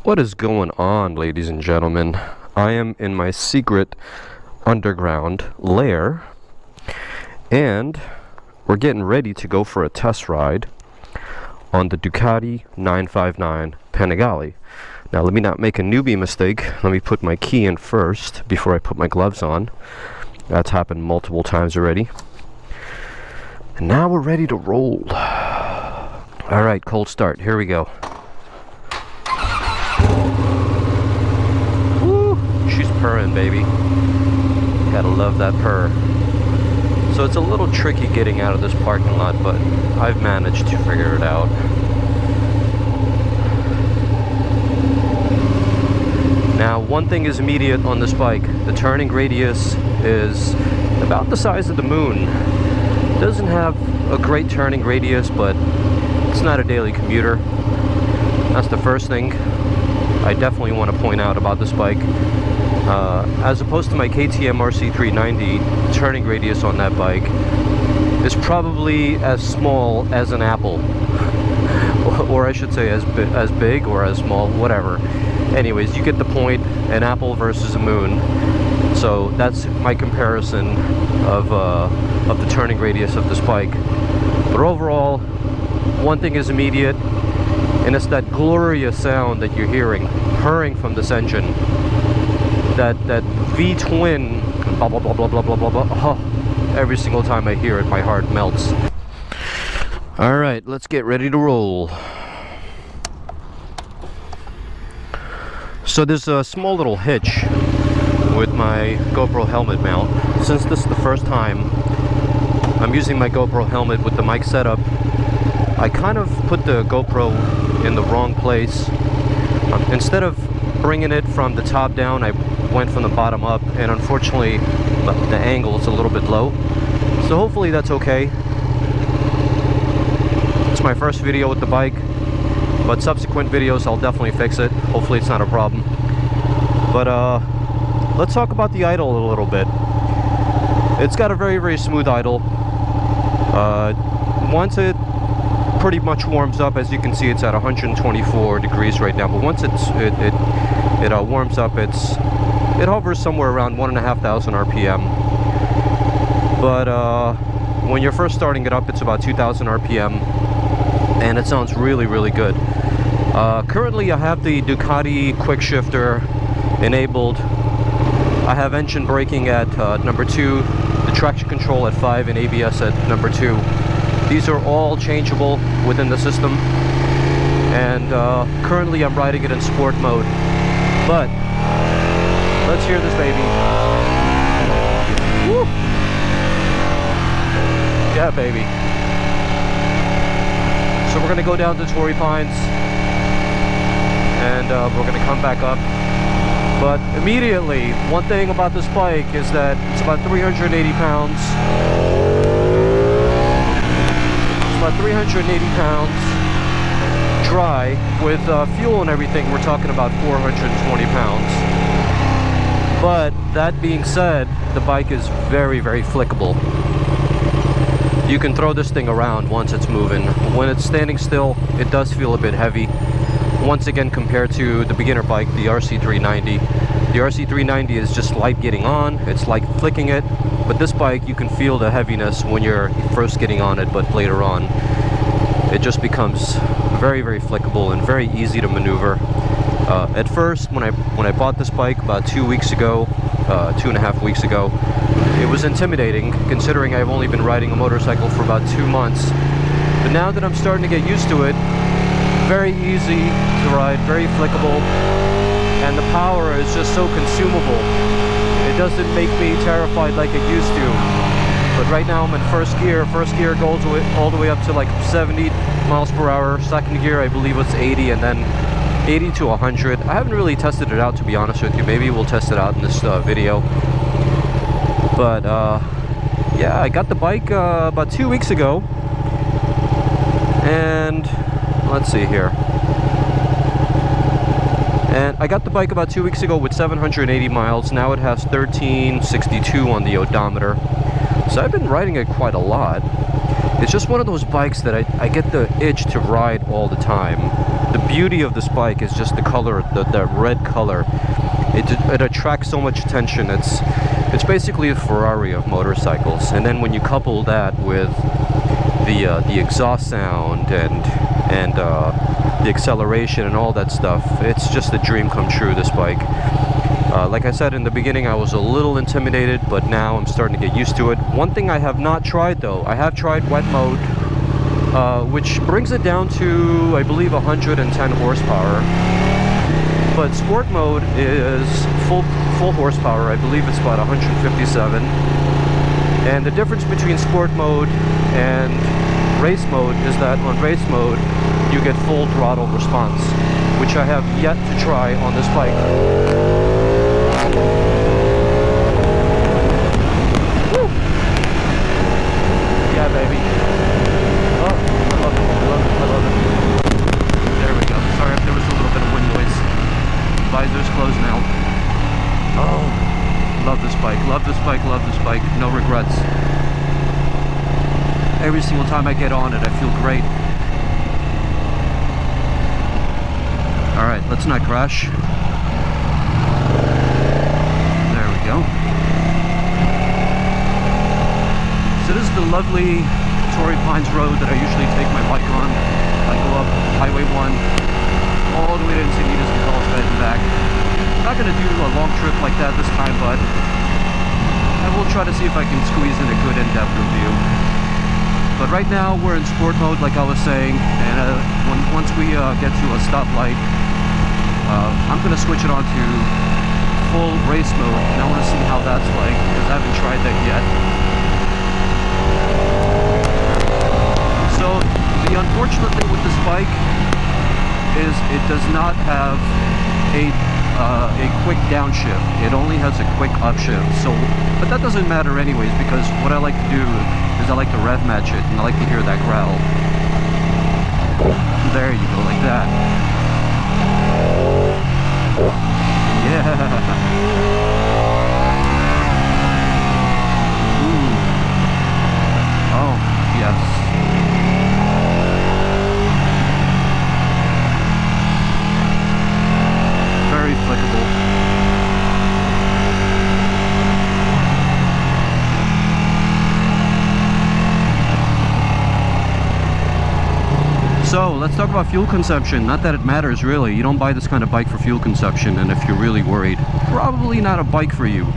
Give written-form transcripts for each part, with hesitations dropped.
What is going on, ladies and gentlemen? I am in my secret underground lair, and we're getting ready to go for a test ride on the Ducati 959 Panigale. Now, let me not make a newbie mistake. Let me put my key in first before I put my gloves on. That's happened multiple times already. And now we're ready to roll. All right, cold start. Here we go. She's purring, baby. Gotta love that purr. So it's a little tricky getting out of this parking lot, but I've managed to figure it out. Now, one thing is immediate on this bike. The turning radius is about the size of the moon. It doesn't have a great turning radius, but it's not a daily commuter. That's the first thing I definitely want to point out about this bike. As opposed to my KTM RC390, turning radius on that bike is probably as small as an apple. Or I should say as big or as small, whatever. Anyways, you get the point, an apple versus a moon. So that's my comparison of the turning radius of this bike. But overall, one thing is immediate, and it's that glorious sound that you're hearing, purring from this engine. That V-twin, blah, blah, blah, blah, blah, blah, blah, blah. Oh, every single time I hear it, my heart melts. All right, let's get ready to roll. So there's a small little hitch with my GoPro helmet mount. Since this is the first time I'm using my GoPro helmet with the mic setup, I kind of put the GoPro in the wrong place. Instead of bringing it from the top down, I went from the bottom up, and unfortunately the angle is a little bit low, so hopefully that's okay. It's my first video with the bike, but subsequent videos I'll definitely fix it. Hopefully it's not a problem. But let's talk about the idle a little bit. It's got a very smooth idle. Once it pretty much warms up, as you can see, it's at 124 degrees right now, but once it warms up, it hovers somewhere around 1,500 RPM. But when you're first starting it up, it's about 2,000 RPM, and it sounds really good. Currently I have the Ducati quick shifter enabled. I have engine braking at number 2, the traction control at 5, and ABS at number 2. These are all changeable within the system, and currently I'm riding it in sport mode. But let's hear this baby. Woo! Yeah, baby. So we're gonna go down to Torrey Pines, and we're gonna come back up. But immediately, one thing about this bike is that it's about 380 pounds. It's about 380 pounds dry. With fuel and everything, we're talking about 420 pounds. But that being said, the bike is very flickable. You can throw this thing around once it's moving. When it's standing still, it does feel a bit heavy. Once again, compared to the beginner bike, the RC390. The RC390 is just light getting on, it's light flicking it, but this bike, you can feel the heaviness when you're first getting on it, but later on, it just becomes very flickable and very easy to maneuver. At first, when I bought this bike about 2 weeks ago, 2.5 weeks ago, it was intimidating, considering I've only been riding a motorcycle for about 2 months. But now that I'm starting to get used to it, very easy to ride, very flickable, and the power is just so consumable. It doesn't make me terrified like it used to. But right now I'm in first gear. First gear goes all the way up to like 70 miles per hour. Second gear, I believe it's 80, and then 80 to 100. I haven't really tested it out, to be honest with you. Maybe we'll test it out in this video. But yeah, I got the bike about 2 weeks ago, and let's see here. And I got the bike about 2 weeks ago with 780 miles. Now it has 1362 on the odometer. So I've been riding it quite a lot. It's just one of those bikes that I get the itch to ride all the time. The beauty of this bike is just the color, the red color. It attracts so much attention. It's basically a Ferrari of motorcycles. And then when you couple that with the exhaust sound and the acceleration and all that stuff, it's just a dream come true, this bike. Like I said in the beginning, I was a little intimidated, but now I'm starting to get used to it. One thing I have not tried though, I have tried wet mode, which brings it down to, I believe, 110 horsepower. But sport mode is full horsepower. I believe it's about 157. And the difference between sport mode and race mode is that on race mode, you get full throttle response, which I have yet to try on this bike. Woo! Yeah, baby. Oh, I love it, I love it, I love it. There we go. Sorry if there was a little bit of wind noise. Visor's closed now. Oh, love this bike, love this bike, love this bike. No regrets. Every single time I get on it, I feel great. Alright, let's not crash. There we go. So this is the lovely Torrey Pines Road that I usually take my bike on. I go up Highway 1 all the way to Encinitas and Carlsbad and back. I'm not going to do a long trip like that this time, but I will try to see if I can squeeze in a good in-depth review. But right now we're in sport mode, like I was saying, and once we get to a stoplight, I'm going to switch it on to full race mode, and I want to see how that's like, because I haven't tried that yet. So the unfortunate thing with this bike is it does not have a quick downshift. It only has a quick upshift. So, but that doesn't matter anyways, because what I like to do is I like to rev match it, and I like to hear that growl. There you go, like that. Yeah. Ooh. Oh, yes. Very flickable. So let's talk about fuel consumption. Not that it matters really. You don't buy this kind of bike for fuel consumption, and if you're really worried, probably not a bike for you.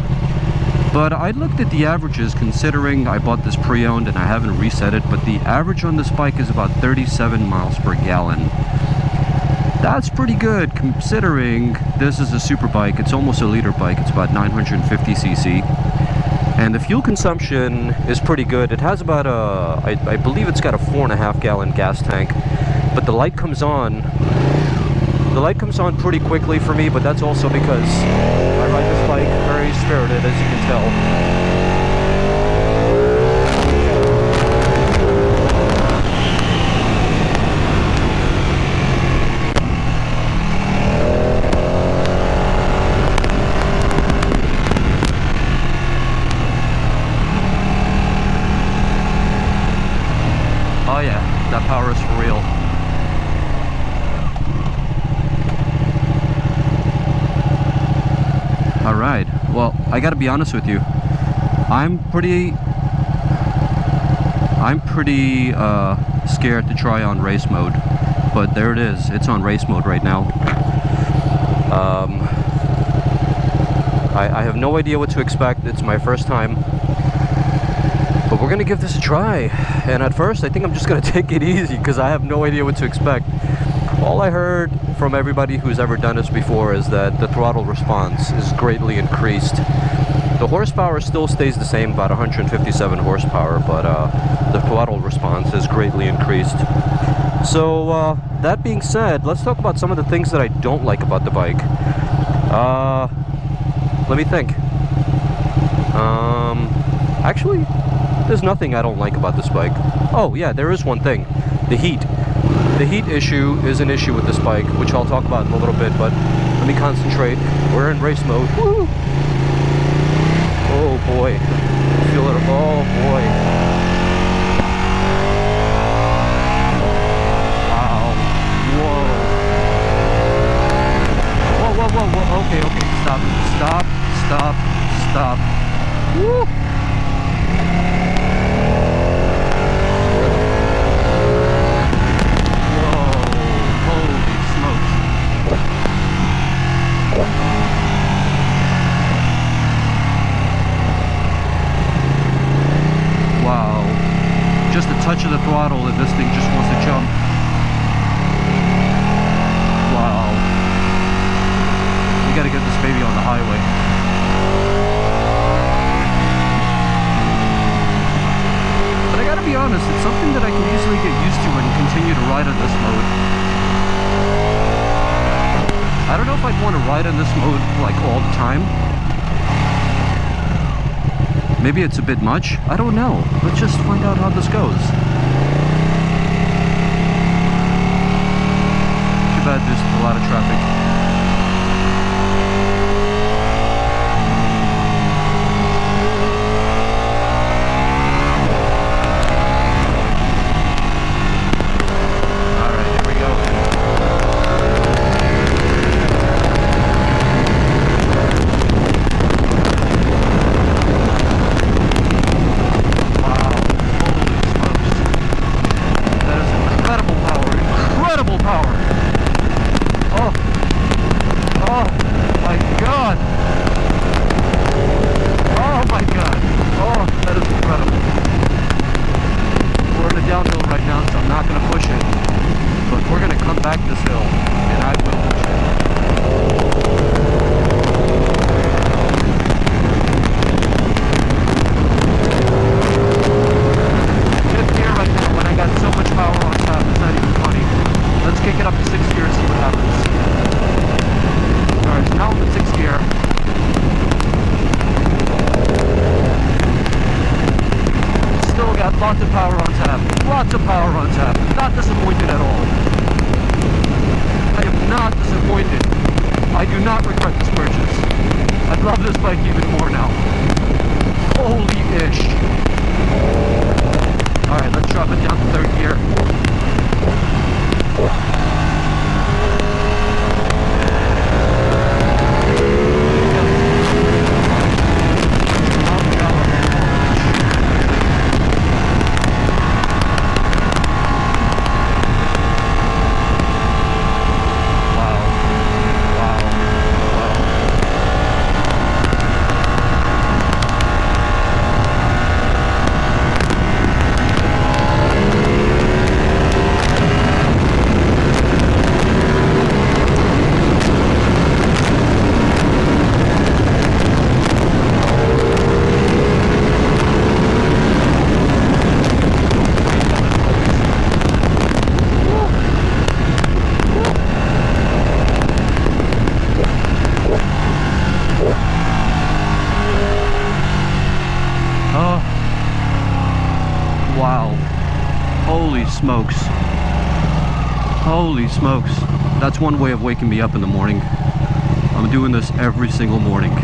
But I looked at the averages, considering I bought this pre-owned and I haven't reset it, but the average on this bike is about 37 miles per gallon. That's pretty good considering this is a super bike. It's almost a liter bike. It's about 950 cc. And the fuel consumption is pretty good. It has about I believe it's got a 4.5 gallon gas tank. But the light comes on. The light comes on pretty quickly for me, but that's also because I ride this bike very spirited, as you can tell. Oh yeah, that power is for real. Alright, well, I gotta be honest with you. I'm pretty scared to try on race mode. But there it is, it's on race mode right now. I have no idea what to expect. It's my first time. But we're gonna give this a try, and at first I think I'm just gonna take it easy because I have no idea what to expect. All I heard from everybody who's ever done this before is that the throttle response is greatly increased. The horsepower still stays the same, about 157 horsepower, but the throttle response is greatly increased. So that being said, let's talk about some of the things that I don't like about the bike. Let me think. Actually, there's nothing I don't like about this bike. Oh yeah, there is one thing. The heat. The heat issue is an issue with this bike, which I'll talk about in a little bit, but let me concentrate. We're in race mode. Woo! Oh boy. Feel it. Oh boy. whoa, whoa. Okay, okay. Stop. Stop. Stop. Stop. Woo! Wow. Just a touch of the throttle and this thing just wants to jump. Wow. We gotta get this baby on the highway. But I gotta be honest, it's something that I can easily get used to and continue to ride on this mode. I don't know if I'd want to ride in this mode like all the time. Maybe it's a bit much. I don't know. Let's just find out how this goes. Too bad there's a lot of traffic. Lots of power on tap. Lots of power on tap. Not disappointed at all. I am not disappointed. I do not regret this purchase. I love this bike even more now. Holy ish. Alright, let's drop it down to third gear. Wow. Holy smokes. Holy smokes. That's one way of waking me up in the morning. I'm doing this every single morning.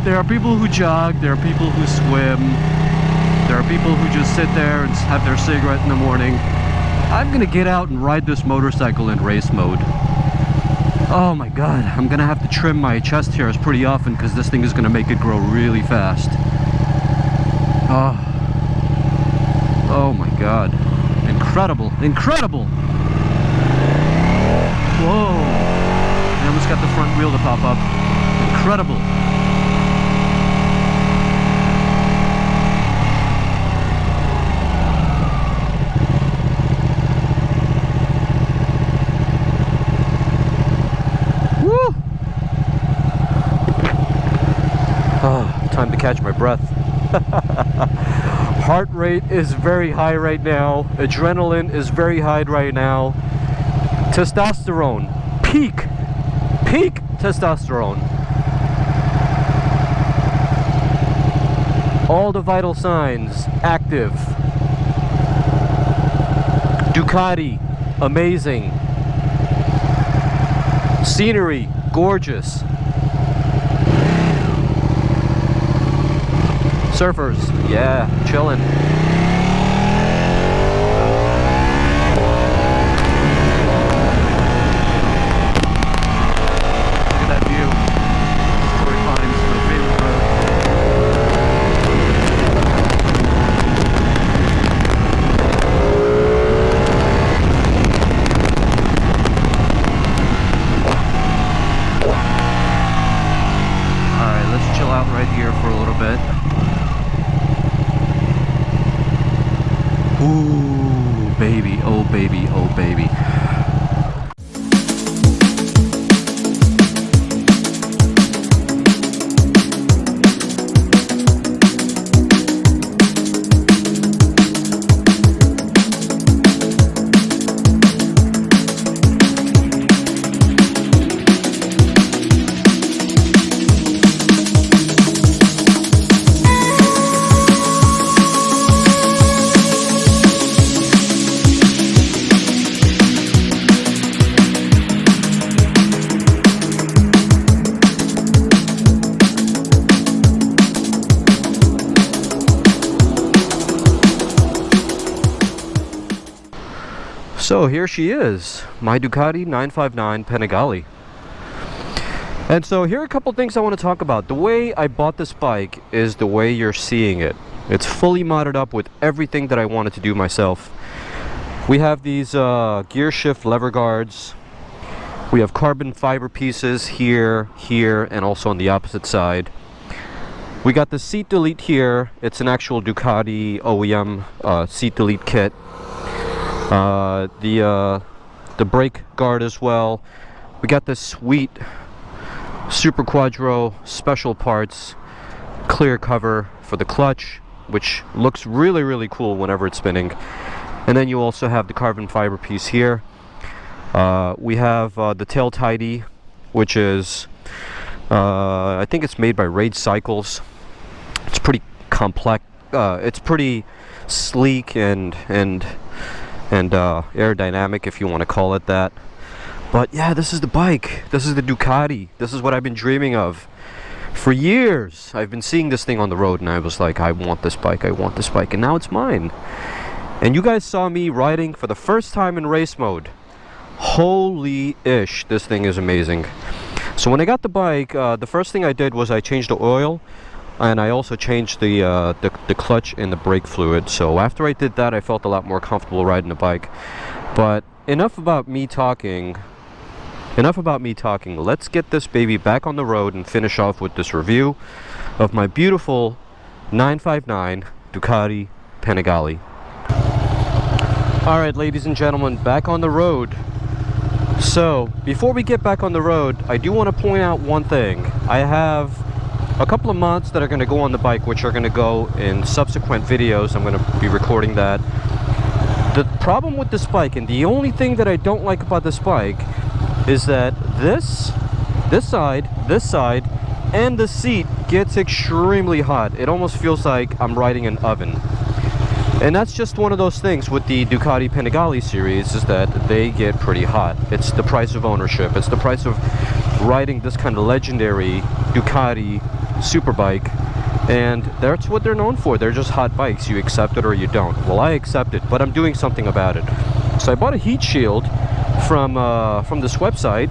There are people who jog, there are people who swim, there are people who just sit there and have their cigarette in the morning. I'm gonna get out and ride this motorcycle in race mode. Oh my god, I'm gonna have to trim my chest hairs pretty often because this thing is gonna make it grow really fast. Oh my god. Incredible. Incredible! Whoa! I almost got the front wheel to pop up. Incredible! Woo! Oh, time to catch my breath. Heart rate is very high right now. Adrenaline is very high right now. Testosterone, peak testosterone. All the vital signs active. Ducati, amazing. Scenery, gorgeous. Surfers, yeah, chilling. So here she is, my Ducati 959 Panigale. And so here are a couple things I want to talk about. The way I bought this bike is the way you're seeing it. It's fully modded up with everything that I wanted to do myself. We have these gear shift lever guards. We have carbon fiber pieces here, and also on the opposite side. We got the seat delete here. It's an actual Ducati OEM seat delete kit. The brake guard as well. We got this sweet Super Quadro special parts clear cover for the clutch, which looks really cool whenever it's spinning. And then you also have the carbon fiber piece here. We have the tail tidy, which is I think it's made by Rage Cycles. It's pretty complex. It's pretty sleek and aerodynamic, if you want to call it that. But yeah, this is the bike. This is the Ducati. This is what I've been dreaming of for years. I've been seeing this thing on the road and I was like, I want this bike, I want this bike, and now it's mine. And you guys saw me riding for the first time in race mode. Holy ish, this thing is amazing. So when I got the bike, the first thing I did was I changed the oil, and I also changed the clutch and the brake fluid. So after I did that, I felt a lot more comfortable riding the bike. But enough about me talking. Let's get this baby back on the road and finish off with this review of my beautiful 959 Ducati Panigale. Alright, ladies and gentlemen, back on the road. So before we get back on the road, I do want to point out one thing. I have a couple of mods that are going to go on the bike, which are going to go in subsequent videos. I'm going to be recording that. The problem with this bike, and the only thing that I don't like about this bike, is that this side, and the seat gets extremely hot. It almost feels like I'm riding an oven. And that's just one of those things with the Ducati Panigale series, is that they get pretty hot. It's the price of ownership. It's the price of riding this kind of legendary Ducati SuperBike. And that's what they're known for. They're just hot bikes. You accept it or you don't. Well, I accept it, but I'm doing something about it. So I bought a heat shield from this website.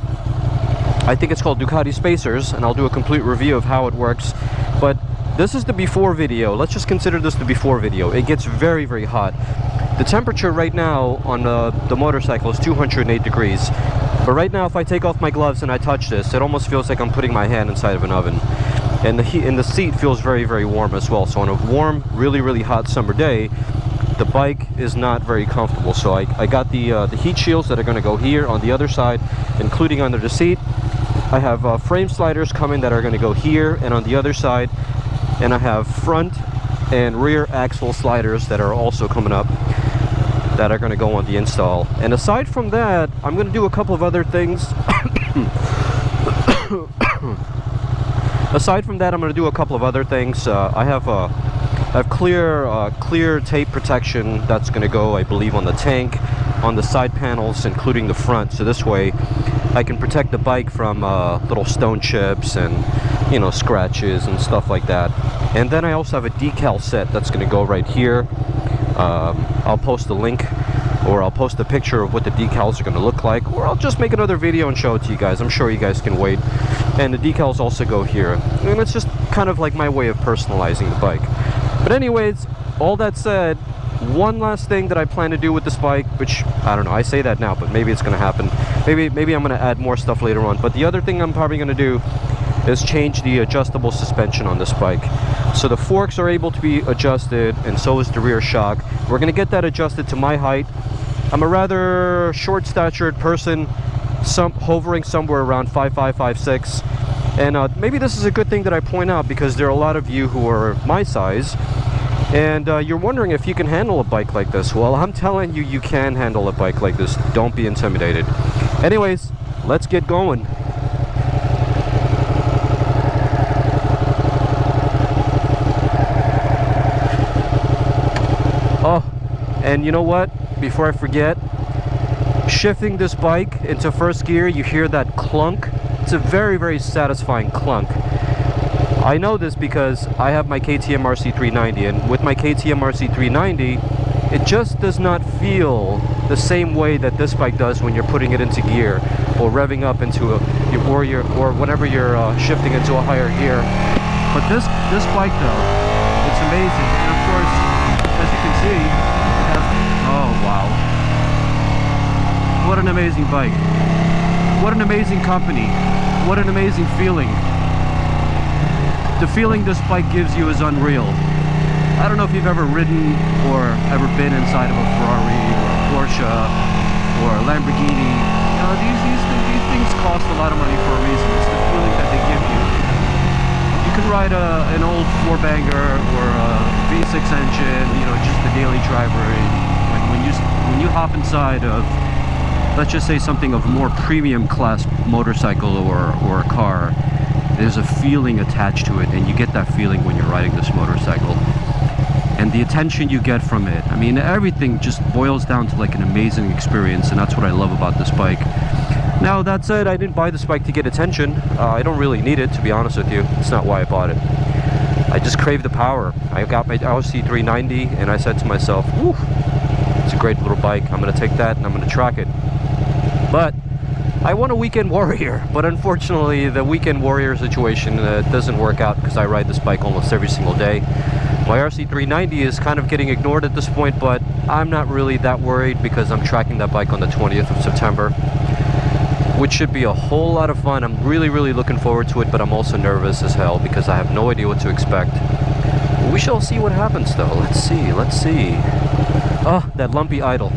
I think it's called Ducati Spacers, and I'll do a complete review of how it works. But this is the before video. Let's just consider this the before video. It gets very hot. The temperature right now on the motorcycle is 208 degrees. But right now, if I take off my gloves and I touch this, it almost feels like I'm putting my hand inside of an oven. And the heat in the seat feels very warm as well. So on a warm, really hot summer day, the bike is not very comfortable. So I got the heat shields that are going to go here on the other side, including under the seat. I have frame sliders coming that are going to go here and on the other side. And I have front and rear axle sliders that are also coming up that are going to go on the install. And aside from that, I'm going to do a couple of other things. Aside from that, I'm going to do a couple of other things. I have clear tape protection that's going to go, I believe, on the tank, on the side panels, including the front. So this way, I can protect the bike from little stone chips and, you know, scratches and stuff like that. And then I also have a decal set that's going to go right here. I'll post a link, or I'll post a picture of what the decals are going to look like, or I'll just make another video and show it to you guys. I'm sure you guys can wait. And the decals also go here, and it's just kind of like my way of personalizing the bike. But anyways, all that said, one last thing that I plan to do with this bike, which I don't know, I say that now, but maybe it's going to happen. Maybe I'm going to add more stuff later on. But the other thing I'm probably going to do is change the adjustable suspension on this bike. So the forks are able to be adjusted, and so is the rear shock. We're going to get that adjusted to my height. I'm a rather short-statured person, hovering somewhere around 5'5", 5'6". And maybe this is a good thing that I point out, because there are a lot of you who are my size, and you're wondering if you can handle a bike like this. Well, I'm telling you, you can handle a bike like this. Don't be intimidated. Anyways, let's get going. Oh, and you know what? Before I forget, shifting this bike into first gear, you hear that clunk. It's a very satisfying clunk. I know this because I have my KTM RC390, and with my KTM RC390, it just does not feel the same way that this bike does when you're putting it into gear or revving up into a or whenever you're shifting into a higher gear. But this bike though, it's amazing. And of course, as you can see, it has, oh wow, what an amazing bike, what an amazing company, what an amazing feeling. The feeling this bike gives you is unreal. I don't know if you've ever ridden or ever been inside of a Ferrari or a Porsche or a Lamborghini. You know, these things cost a lot of money for a reason. It's the feeling that they give you. You can ride an old four-banger or a V6 engine, you know, just the daily driver. When you hop inside of, let's just say, something of a more premium class motorcycle or a car, there's a feeling attached to it, and you get that feeling when you're riding this motorcycle. And the attention you get from it, I mean, everything just boils down to like an amazing experience, and that's what I love about this bike. Now, that said, I didn't buy this bike to get attention. I don't really need it, to be honest with you. It's not why I bought it. I just crave the power. I got my RC 390, and I said to myself, whew, it's a great little bike. I'm going to take that, and I'm going to track it. But I want a weekend warrior, but unfortunately the weekend warrior situation doesn't work out because I ride this bike almost every single day. My RC 390 is kind of getting ignored at this point, but I'm not really that worried because I'm tracking that bike on the 20th of September, which should be a whole lot of fun. I'm really looking forward to it, but I'm also nervous as hell because I have no idea what to expect. We shall see what happens though. Let's see. Oh, that lumpy idle.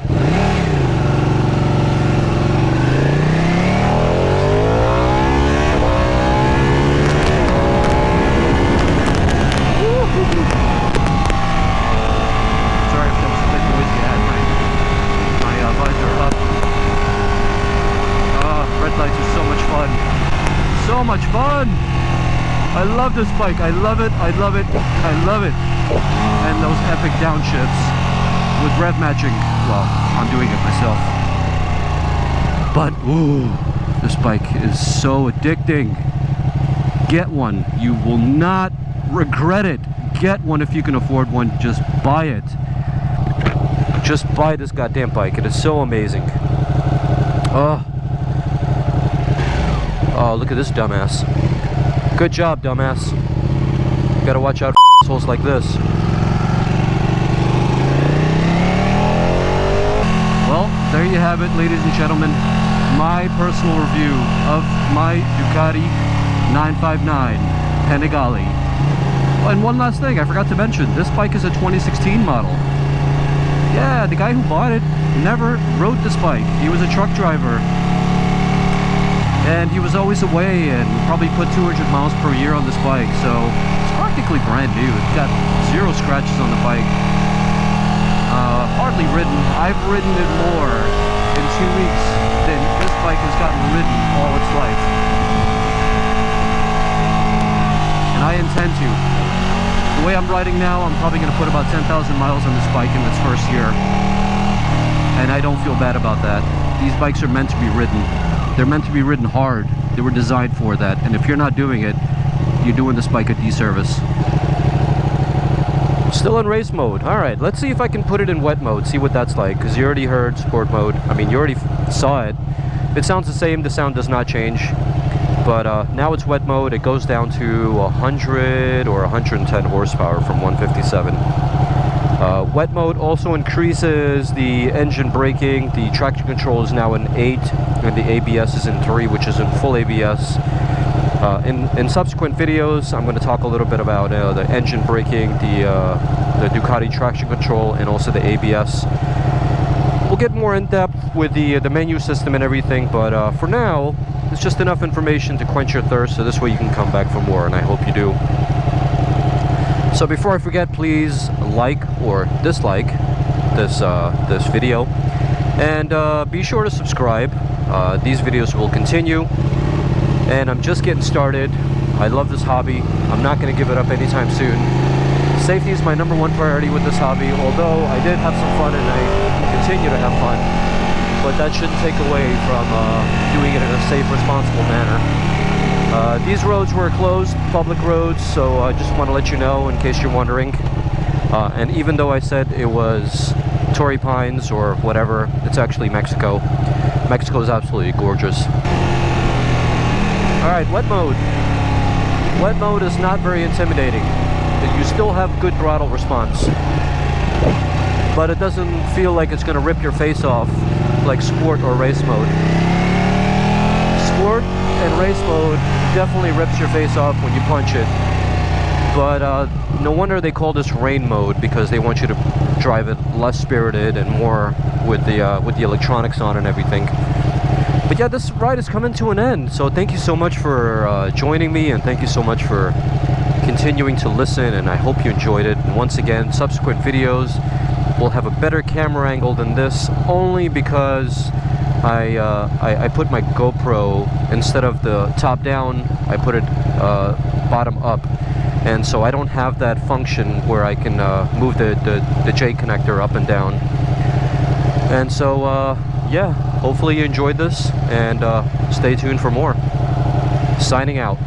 So much fun! I love this bike. I love it. And those epic downshifts with rev matching. Well, I'm doing it myself. But ooh, this bike is so addicting. Get one. You will not regret it. Get one if you can afford one. Just buy it. Just buy this goddamn bike. It is so amazing. Oh, look at this dumbass. Good job, dumbass. You gotta watch out for assholes like this. Well, there you have it, ladies and gentlemen. My personal review of my Ducati 959 Panigale. Oh, and one last thing I forgot to mention. This bike is a 2016 model. Yeah, the guy who bought it never rode this bike. He was a truck driver. And he was always away and probably put 200 miles per year on this bike, so it's practically brand new. It's got 0 scratches on the bike. Hardly ridden. I've ridden it more in 2 weeks than this bike has gotten ridden all its life. And I intend to. The way I'm riding now, I'm probably going to put about 10,000 miles on this bike in its first year. And I don't feel bad about that. These bikes are meant to be ridden. They're meant to be ridden hard. They were designed for that. And if you're not doing it, you're doing this bike a disservice. Still in race mode. Alright, let's see if I can put it in wet mode, see what that's like. Because you already heard sport mode. I mean, you already saw it. It sounds the same. The sound does not change. But now it's wet mode. It goes down to 100 or 110 horsepower from 157. Wet mode also increases the engine braking. The traction control is now in 8, and the ABS is in 3, which is in full ABS. In subsequent videos, I'm going to talk a little bit about the engine braking, the Ducati traction control, and also the ABS. We'll get more in depth with the menu system and everything, but for now, it's just enough information to quench your thirst, so this way you can come back for more, and I hope you do. So before I forget, please like or dislike this video, and be sure to subscribe. These videos will continue, and I'm just getting started. I love this hobby. I'm not going to give it up anytime soon. Safety is my #1 priority with this hobby, although I did have some fun and I continue to have fun, but that shouldn't take away from doing it in a safe, responsible manner. These roads were closed, public roads, so I just want to let you know in case you're wondering. And even though I said it was Torrey Pines or whatever. It's actually Mexico. Mexico is absolutely gorgeous. Alright, wet mode. Wet mode is not very intimidating. You still have good throttle response, but it doesn't feel like it's going to rip your face off like sport or race mode. Sport and race mode definitely rips your face off when you punch it, but no wonder they call this rain mode, because they want you to drive it less spirited and more with the electronics on and everything. But yeah, this ride is coming to an end, so thank you so much for joining me, and thank you so much for continuing to listen, and I hope you enjoyed it. And once again, subsequent videos will have a better camera angle than this, only because I put my GoPro, instead of the top down, I put it bottom up, and so I don't have that function where I can move the J connector up and down. And so yeah, hopefully you enjoyed this, and stay tuned for more. Signing out.